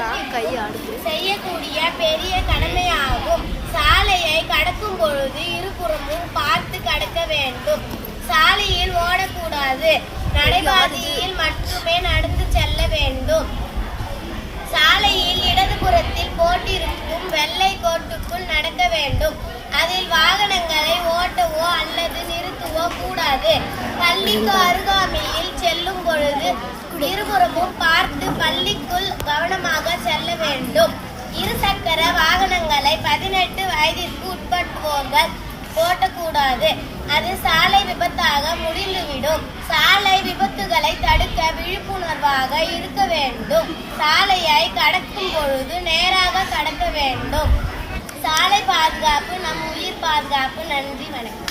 ஒழுக்கத்தில் செய்யக்கூடிய பெரிய கடமையாகும். சாலையை கடக்கும் பொழுது இருபுறமும் பார்த்து கடக்க வேண்டும். சாலையில் ஓடக்கூடாது. நடைபாதையில் மட்டுமே நடந்து செல்ல வேண்டும். சாலையில் இடதுபுறத்தில் போட்டிருக்கும் வெள்ளை கோட்டுக்குள் நடக்க வேண்டும். அதில் வாகனங்களை ஓட்டவோ அல்லது நிறுத்தவோ கூடாது. பள்ளிக்கு அருகாமையில் செல்லும் பொழுது இருபுறமும் பார்த்து பள்ளிக்குள் கவனமாக செல்ல வேண்டும். இருசக்கர வாகனங்களை 18 வயதிற்கு உட்பட்டோர்கள் ஓட்டக்கூடாது. அது சாலை விபத்தாக முடிந்துவிடும். சாலை விபத்துகளை தடுக்க விழிப்புணர்வாக இருக்க வேண்டும். சாலையை கடக்கும் பொழுது நேராக கடக்க வேண்டும். சாலை பாதுகாப்பு நம் உயிர் பாதுகாப்பு. நன்றி, வணக்கம்.